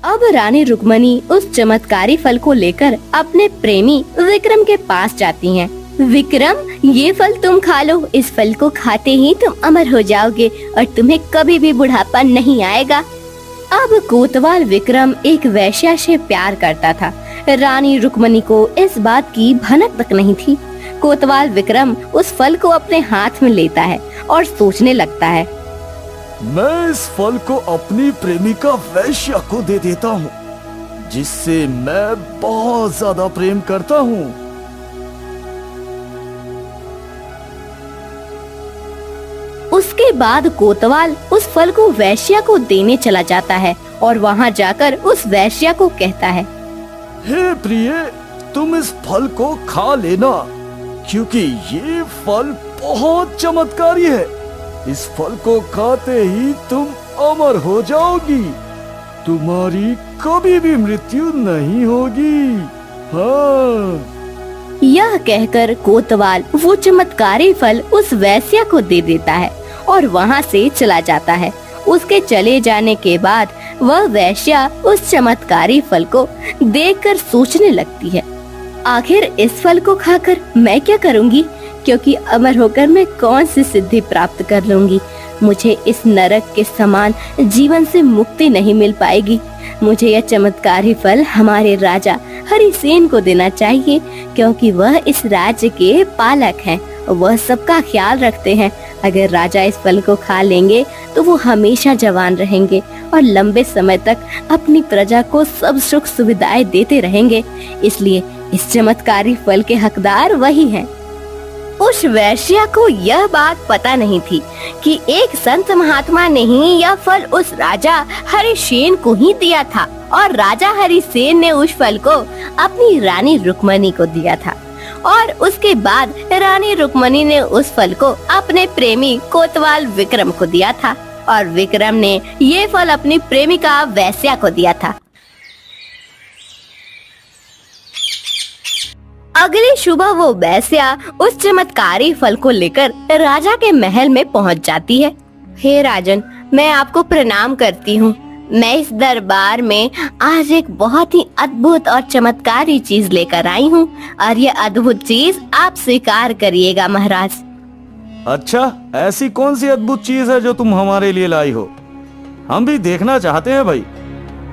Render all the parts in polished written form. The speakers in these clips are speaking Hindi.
अब रानी रुक्मणी उस चमत्कारी फल को लेकर अपने प्रेमी विक्रम के पास जाती हैं। विक्रम, ये फल तुम खा लो। इस फल को खाते ही तुम अमर हो जाओगे और तुम्हें कभी भी बुढ़ापा नहीं आएगा। अब कोतवाल विक्रम एक वेश्या से प्यार करता था। रानी रुक्मणी को इस बात की भनक तक नहीं थी। कोतवाल विक्रम उस फल को अपने हाथ में लेता है और सोचने लगता है, मैं इस फल को अपनी प्रेमिका वैश्या को दे देता हूँ, जिससे मैं बहुत ज्यादा प्रेम करता हूँ। उसके बाद कोतवाल उस फल को वैश्या को देने चला जाता है और वहाँ जाकर उस वैश्या को कहता है, हे प्रिय, तुम इस फल को खा लेना, क्योंकि ये फल बहुत चमत्कारी है। इस फल को खाते ही तुम अमर हो जाओगी, तुम्हारी कभी भी मृत्यु नहीं होगी। हाँ। यह कहकर कोतवाल वो चमत्कारी फल उस वैश्या को दे देता है और वहाँ से चला जाता है। उसके चले जाने के बाद वह वैश्या उस चमत्कारी फल को देखकर सोचने लगती है, आखिर इस फल को खाकर मैं क्या करूँगी, क्योंकि अमर होकर मैं कौन सी सिद्धि प्राप्त कर लूँगी। मुझे इस नरक के समान जीवन से मुक्ति नहीं मिल पाएगी। मुझे यह चमत्कारी फल हमारे राजा हरिसेन को देना चाहिए, क्योंकि वह इस राज्य के पालक हैं। वह सबका ख्याल रखते हैं। अगर राजा इस फल को खा लेंगे तो वो हमेशा जवान रहेंगे और लंबे समय तक अपनी प्रजा को सब सुख सुविधाएं देते रहेंगे। इसलिए इस चमत्कारी फल के हकदार वही हैं। उस वैश्या को यह बात पता नहीं थी कि एक संत महात्मा ने ही यह फल उस राजा हरिसेन को ही दिया था और राजा हरिसेन ने उस फल को अपनी रानी रुक्मणी को दिया था और उसके बाद रानी रुक्मणी ने उस फल को अपने प्रेमी कोतवाल विक्रम को दिया था और विक्रम ने ये फल अपनी प्रेमिका वैश्या को दिया था। अगली सुबह वो वैश्या उस चमत्कारी फल को लेकर राजा के महल में पहुंच जाती है। हे राजन, मैं आपको प्रणाम करती हूँ। मैं इस दरबार में आज एक बहुत ही अद्भुत और चमत्कारी चीज लेकर आई हूँ और ये अद्भुत चीज आप स्वीकार करिएगा महाराज। अच्छा, ऐसी कौन सी अद्भुत चीज है जो तुम हमारे लिए लाई हो? हम भी देखना चाहते हैं भाई।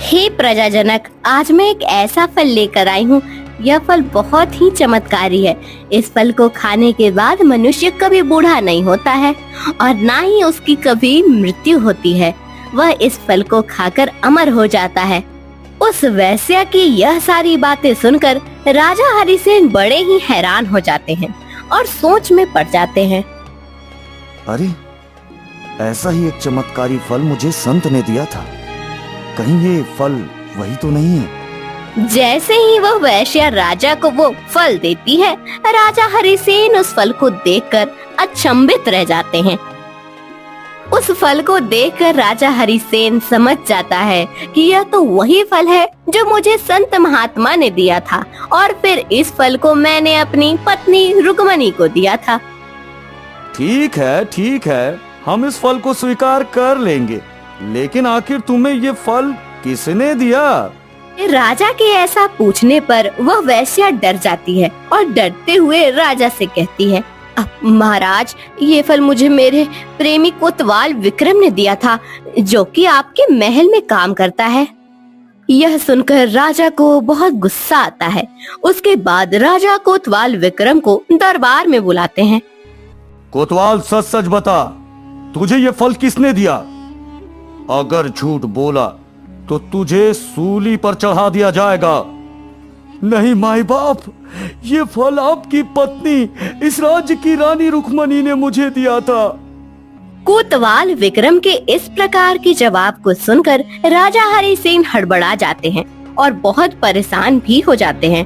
हे प्रजाजनक, आज मैं एक ऐसा फल लेकर आई हूँ। यह फल बहुत ही चमत्कारी है। इस फल को खाने के बाद मनुष्य कभी बूढ़ा नहीं होता है और ना ही उसकी कभी मृत्यु होती है। वह इस फल को खाकर अमर हो जाता है। उस वैश्या की यह सारी बातें सुनकर राजा हरिसेन बड़े ही हैरान हो जाते हैं और सोच में पड़ जाते हैं। अरे, ऐसा ही एक चमत्कारी फल मुझे संत ने दिया था। कहीं ये फल वही तो नहीं है? जैसे ही वह वैश्या राजा को वो फल देती है, राजा हरिसेन उस फल को देखकर अचंभित रह जाते हैं। उस फल को देखकर राजा हरिसेन समझ जाता है कि यह तो वही फल है जो मुझे संत महात्मा ने दिया था और फिर इस फल को मैंने अपनी पत्नी रुक्मणी को दिया था। ठीक है, हम इस फल को स्वीकार कर लेंगे, लेकिन आखिर तुम्हें ये फल किसने दिया? राजा के ऐसा पूछने पर वह वैश्या डर जाती है और डरते हुए राजा से कहती है, महाराज, ये फल मुझे मेरे प्रेमी कोतवाल विक्रम ने दिया था, जो कि आपके महल में काम करता है। यह सुनकर राजा को बहुत गुस्सा आता है। उसके बाद राजा कोतवाल विक्रम को दरबार में बुलाते हैं। कोतवाल, सच सच बता, तुझे ये फल किसने दिया? अगर झूठ बोला तो तुझे सूली पर चढ़ा दिया जाएगा। नहीं माई बाप, ये फल आपकी पत्नी, इस राज्य की रानी रुक्मणी ने मुझे दिया था। कोतवाल विक्रम के इस प्रकार के जवाब को सुनकर राजा हरिसेन हड़बड़ा जाते हैं और बहुत परेशान भी हो जाते हैं।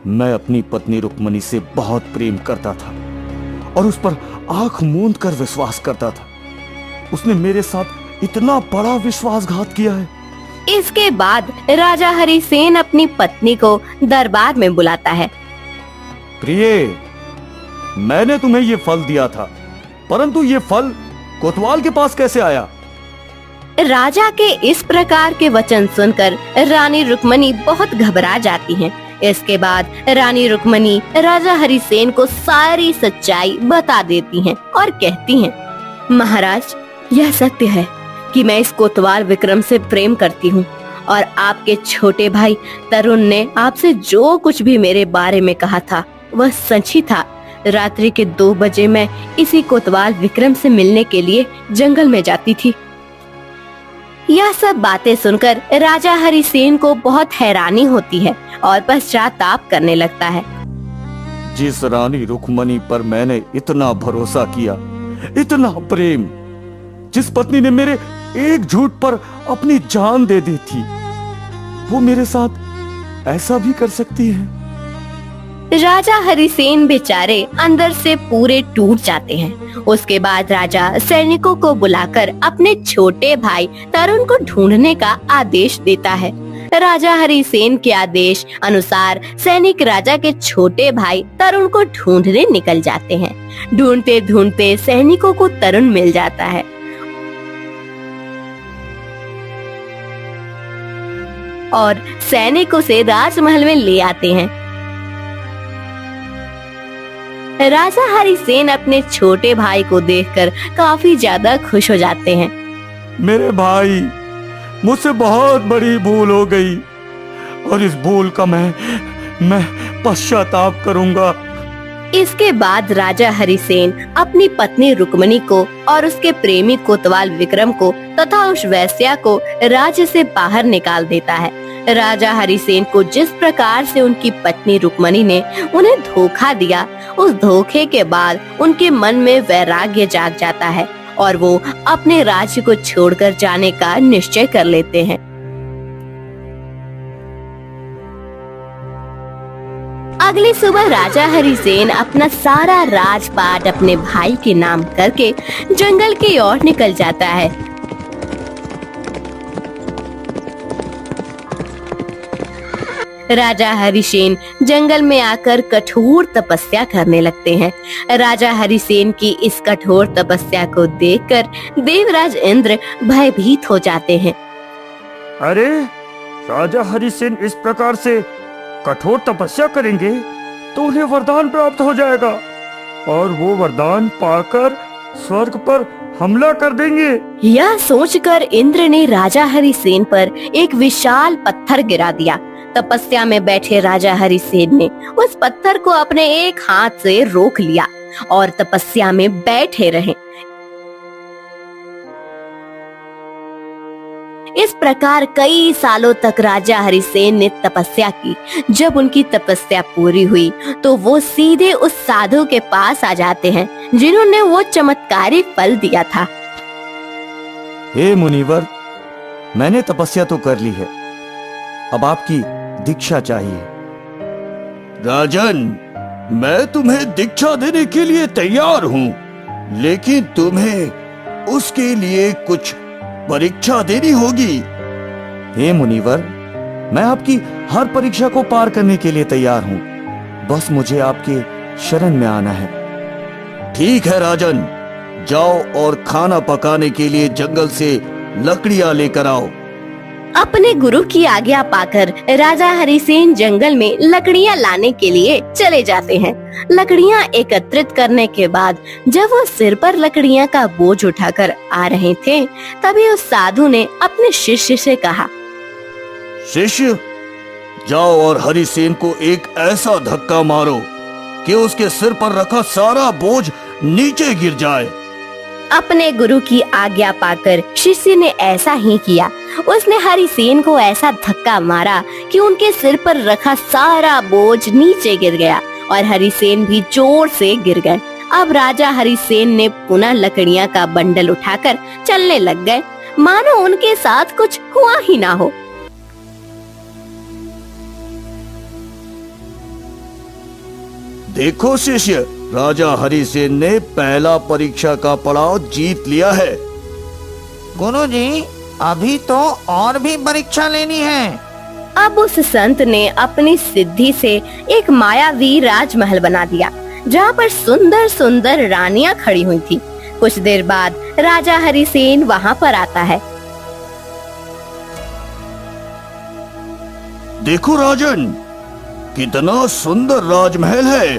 मैं अपनी पत्नी रुक्मणी से बहुत प्रेम करता था और उस पर आंख मूंद कर विश्वास करता था। उसने मेरे साथ इतना बड़ा विश्वासघात किया है। इसके बाद राजा हरिसेन अपनी पत्नी को दरबार में बुलाता है। प्रिय, मैंने तुम्हें ये फल दिया था, परंतु ये फल कोतवाल के पास कैसे आया? राजा के इस प्रकार के वचन सुनकर रानी रुक्मणी बहुत घबरा जाती हैं। इसके बाद रानी रुक्मणी राजा हरिसेन को सारी सच्चाई बता देती हैं और कहती हैं, महाराज, यह सत्य है कि मैं इस कोतवाल विक्रम से प्रेम करती हूँ और आपके छोटे भाई तरुण ने आपसे जो कुछ भी मेरे बारे में कहा था वह सच ही था। रात्रि के 2 बजे मैं इसी कोतवाल विक्रम से मिलने के लिए जंगल में जाती थी। यह सब बातें सुनकर राजा हरिसेन को बहुत हैरानी होती है और पश्चाताप करने लगता है। जिस रानी रुक्मणी पर मैंने इतना भरोसा किया, इतना प्रेम, जिस पत्नी ने मेरे एक झूठ पर अपनी जान दे दी थी, वो मेरे साथ ऐसा भी कर सकती है? राजा हरिसेन बेचारे अंदर से पूरे टूट जाते हैं। उसके बाद राजा सैनिकों को बुलाकर अपने छोटे भाई तरुण को ढूंढने का आदेश देता है। राजा हरिसेन के आदेश अनुसार सैनिक राजा के छोटे भाई तरुण को ढूंढने निकल जाते हैं। ढूंढते ढूंढते सैनिकों को तरुण मिल जाता है और सैनिक उसे राजमहल में ले आते हैं। राजा हरिसेन अपने छोटे भाई को देखकर काफी ज्यादा खुश हो जाते हैं। मेरे भाई, मुझसे बहुत बड़ी भूल हो गई और इस भूल का मैं पश्चाताप करूंगा। इसके बाद राजा हरिसेन अपनी पत्नी रुक्मणी को और उसके प्रेमी कोतवाल विक्रम को तथा उस वेश्या को राज्य से बाहर निकाल देता है। राजा हरिसेन को जिस प्रकार से उनकी पत्नी रुक्मणी ने उन्हें धोखा दिया, उस धोखे के बाद उनके मन में वैराग्य जाग जाता है और वो अपने राज्य को छोड़कर जाने का निश्चय कर लेते हैं। अगली सुबह राजा हरिसेन अपना सारा राजपाट अपने भाई के नाम करके जंगल की ओर निकल जाता है। राजा हरिसेन जंगल में आकर कठोर तपस्या करने लगते हैं। राजा हरिसेन की इस कठोर तपस्या को देखकर देवराज इंद्र भयभीत हो जाते हैं। अरे, राजा हरिसेन इस प्रकार से कठोर तपस्या करेंगे तो उन्हें वरदान प्राप्त हो जाएगा और वो वरदान पाकर स्वर्ग पर हमला कर देंगे। यह सोचकर इंद्र ने राजा हरिसेन पर एक विशाल पत्थर गिरा दिया। तपस्या में बैठे राजा हरिसेन ने उस पत्थर को अपने एक हाथ से रोक लिया और तपस्या में बैठे रहे। इस प्रकार कई सालों तक राजा हरिसेन ने तपस्या की। जब उनकी तपस्या पूरी हुई तो वो सीधे उस साधु के पास आ जाते हैं जिन्होंने वो चमत्कारी फल दिया था। हे मुनिवर, मैंने तपस्या तो कर ली है, अब आपकी दीक्षा चाहिए। राजन, मैं तुम्हें दीक्षा देने के लिए तैयार हूँ, लेकिन तुम्हें उसके लिए कुछ परीक्षा देनी होगी। हे मुनिवर, मैं आपकी हर परीक्षा को पार करने के लिए तैयार हूँ, बस मुझे आपके शरण में आना है। ठीक है राजन, जाओ और खाना पकाने के लिए जंगल से लकड़ियाँ लेकर आओ। अपने गुरु की आज्ञा पाकर राजा हरिसेन जंगल में लकड़ियां लाने के लिए चले जाते हैं। लकड़ियां एकत्रित करने के बाद जब वो सिर पर लकड़ियां का बोझ उठाकर आ रहे थे, तभी उस साधु ने अपने शिष्य से कहा, शिष्य, जाओ और हरिसेन को एक ऐसा धक्का मारो कि उसके सिर पर रखा सारा बोझ नीचे गिर जाए। अपने गुरु की आज्ञा पाकर शिष्य ने ऐसा ही किया। उसने हरिसेन को ऐसा धक्का मारा कि उनके सिर पर रखा सारा बोझ नीचे गिर गया और हरिसेन भी जोर से गिर गए। अब राजा हरिसेन ने पुनः लकड़ियां का बंडल उठाकर चलने लग गए, मानो उनके साथ कुछ हुआ ही ना हो। देखो शिष्य, राजा हरिसेन ने पहला परीक्षा का पड़ाव जीत लिया है। गुरुजी, अभी तो और भी परीक्षा लेनी है। अब उस संत ने अपनी सिद्धि से एक मायावी राजमहल बना दिया, जहाँ पर सुंदर सुंदर रानियां खड़ी हुई थी। कुछ देर बाद राजा हरिसेन वहाँ पर आता है। देखो राजन, कितना सुंदर राजमहल है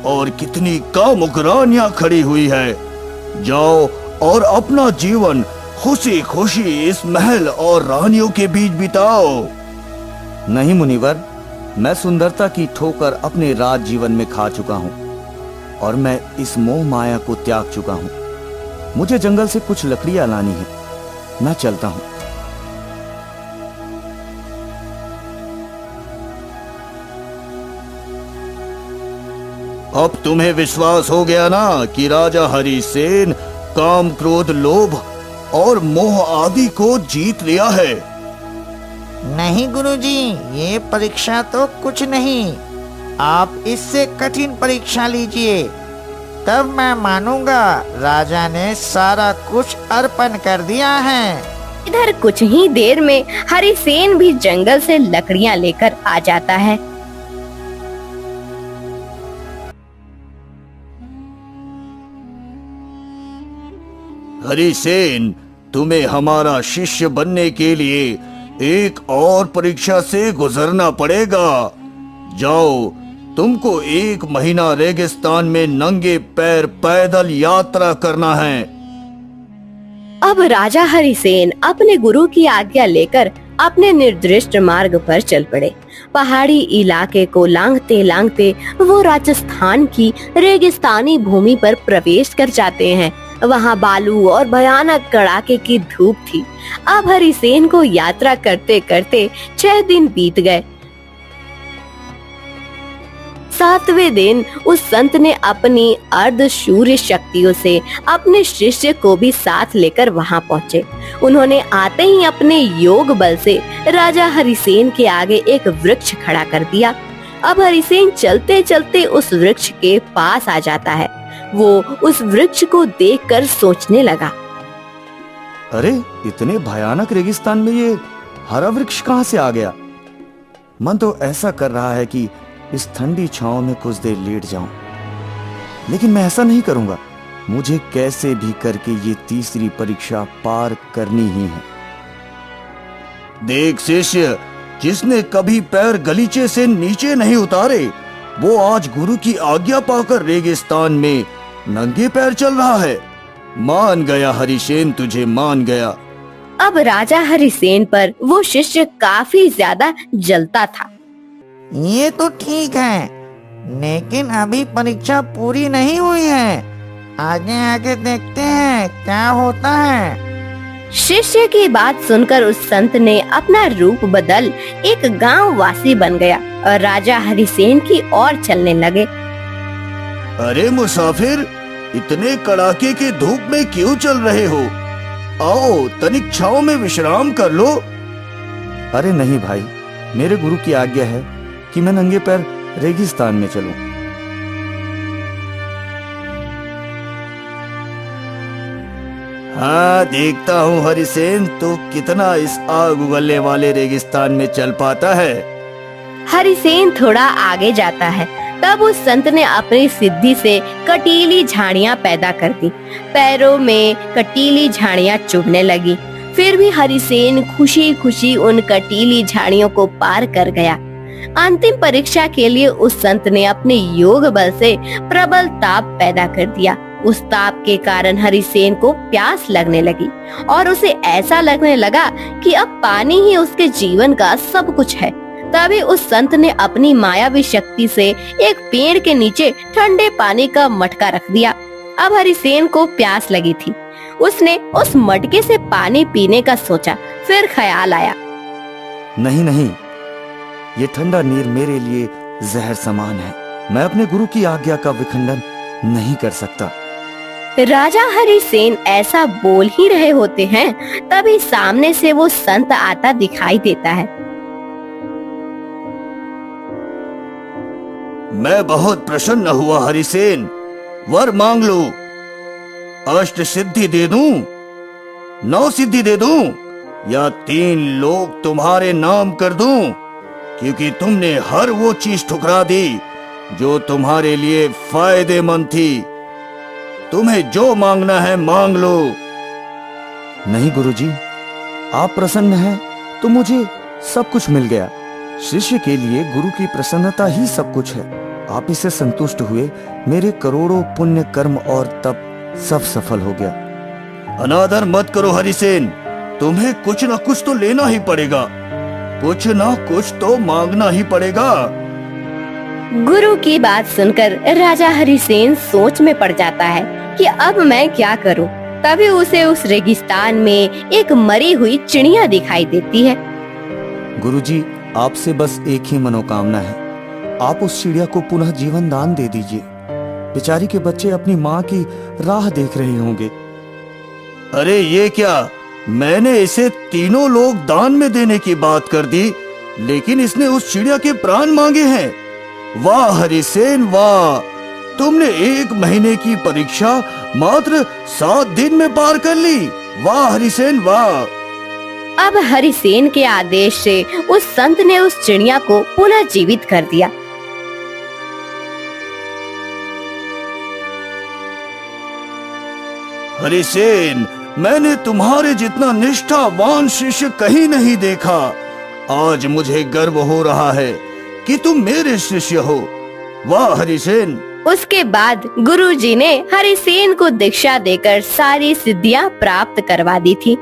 और कितनी कामुक रानियां खड़ी हुई है। जाओ और अपना जीवन खुशी खुशी इस महल और रानियों के बीच बिताओ। नहीं मुनिवर, मैं सुंदरता की ठोकर अपने राज जीवन में खा चुका हूँ और मैं इस मोह माया को त्याग चुका हूँ। मुझे जंगल से कुछ लकड़ियां लानी है, मैं चलता हूँ। अब तुम्हें विश्वास हो गया ना कि राजा हरिसेन काम, क्रोध, लोभ और मोह आदि को जीत लिया है। नहीं गुरुजी, ये परीक्षा तो कुछ नहीं। आप इससे कठिन परीक्षा लीजिए, तब मैं मानूंगा राजा ने सारा कुछ अर्पण कर दिया है। इधर कुछ ही देर में हरिसेन भी जंगल से लकड़ियां लेकर आ जाता है। हरिसेन, तुम्हें हमारा शिष्य बनने के लिए एक और परीक्षा से गुजरना पड़ेगा। जाओ, तुमको 1 महीना रेगिस्तान में नंगे पैर पैदल यात्रा करना है। अब राजा हरिसेन अपने गुरु की आज्ञा लेकर अपने निर्दिष्ट मार्ग पर चल पड़े। पहाड़ी इलाके को लांघते लांघते वो राजस्थान की रेगिस्तानी भूमि पर प्रवेश कर जाते हैं। वहाँ बालू और भयानक कड़ाके की धूप थी। अब हरिसेन को यात्रा करते करते 6 दिन बीत गए। 7वें दिन उस संत ने अपनी अर्धशूर शक्तियों से अपने शिष्य को भी साथ लेकर वहां पहुंचे। उन्होंने आते ही अपने योग बल से राजा हरिसेन के आगे एक वृक्ष खड़ा कर दिया। अब हरिसेन चलते चलते उस वृक्ष के पास आ जाता है। वो उस वृक्ष को देखकर सोचने लगा, अरे इतने भयानक रेगिस्तान में ये हरा वृक्ष कहाँ से आ गया? मन तो ऐसा कर रहा है कि इस ठंडी छांव में कुछ देर लेट जाऊं, लेकिन मैं ऐसा नहीं करूंगा। मुझे कैसे भी करके ये तीसरी परीक्षा पार करनी ही है। देख शिष्य, जिसने कभी पैर गलीचे से नीचे नहीं उतारे, वो आज गुरु की आज्ञा पाकर रेगिस्तान में नंगे पैर चल रहा है। मान गया हरिसेन, तुझे मान गया। अब राजा हरिसेन पर वो शिष्य काफी ज्यादा जलता था। ये तो ठीक है, लेकिन अभी परीक्षा पूरी नहीं हुई है। आगे आगे देखते हैं क्या होता है। शिष्य की बात सुनकर उस संत ने अपना रूप बदल एक गांव वासी बन गया और राजा हरिसेन की ओर चलने लगे। अरे मुसाफिर, इतने कड़ाके की धूप में क्यों चल रहे हो? आओ, तनिक छांव में विश्राम कर लो। अरे नहीं भाई, मेरे गुरु की आज्ञा है कि मैं नंगे पैर रेगिस्तान में चलूं। हाँ, देखता हूँ हरिसेन, तो कितना इस आग उगलने वाले रेगिस्तान में चल पाता है। हरिसेन थोड़ा आगे जाता है। तब उस संत ने अपनी सिद्धि से कटीली झाड़ियां पैदा कर दी। पैरों में कटीली झाड़ियां चुभने लगी। फिर भी हरिसेन खुशी खुशी उन कटीली झाड़ियों को पार कर गया। अंतिम परीक्षा के लिए उस संत ने अपने योग बल से प्रबल ताप पैदा कर दिया। उस ताप के कारण हरिसेन को प्यास लगने लगी और उसे ऐसा लगने लगा कि अब पानी ही उसके जीवन का सब कुछ है। तभी उस संत ने अपनी मायावी शक्ति से एक पेड़ के नीचे ठंडे पानी का मटका रख दिया। अब हरिसेन को प्यास लगी थी। उसने उस मटके से पानी पीने का सोचा, फिर ख्याल आया, नहीं नहीं, ये ठंडा नीर मेरे लिए जहर समान है। मैं अपने गुरु की आज्ञा का विखंडन नहीं कर सकता। राजा हरिसेन ऐसा बोल ही रहे होते हैं, तभी सामने से वो संत आता दिखाई देता है। मैं बहुत प्रसन्न हुआ हरिसेन, वर मांग लो। अष्ट सिद्धि दे दूं, 9 सिद्धि दे दूं, या 3 लोग तुम्हारे नाम कर दूं, क्योंकि तुमने हर वो चीज ठुकरा दी जो तुम्हारे लिए फायदेमंद थी। तुम्हें जो मांगना है मांग लो। नहीं गुरुजी, आप प्रसन्न हैं तो मुझे सब कुछ मिल गया। शिष्य के लिए गुरु की प्रसन्नता ही सब कुछ है। आप इससे संतुष्ट हुए, मेरे करोड़ों पुण्य कर्म और तप सब सफल हो गया। अनादर मत करो हरिसेन, तुम्हें कुछ न कुछ तो लेना ही पड़ेगा, कुछ न कुछ तो मांगना ही पड़ेगा। गुरु की बात सुनकर राजा हरिसेन सोच में पड़ जाता है कि अब मैं क्या करूं। तभी उसे उस रेगिस्तान में एक मरी हुई चिड़िया दिखाई देती है। गुरुजी, आपसे बस एक ही मनोकामना है, आप उस चिड़िया को पुनः जीवन दान दे दीजिए। बेचारी के बच्चे अपनी माँ की राह देख रहे होंगे। अरे ये क्या, मैंने इसे तीनों लोग दान में देने की बात कर दी, लेकिन इसने उस चिड़िया के प्राण मांगे हैं। वाह हरिसेन वाह, तुमने 1 महीने की परीक्षा मात्र 7 दिन में पार कर ली। वाह हरिसेन वाह। अब हरिसेन के आदेश से उस संत ने उस चिड़िया को पुनः जीवित कर दिया। हरिसेन, मैंने तुम्हारे जितना निष्ठावान शिष्य कहीं नहीं देखा। आज मुझे गर्व हो रहा है कि तुम मेरे शिष्य हो। वाह हरिसेन। उसके बाद गुरुजी ने हरिसेन को दीक्षा देकर सारी सिद्धियां प्राप्त करवा दी थी।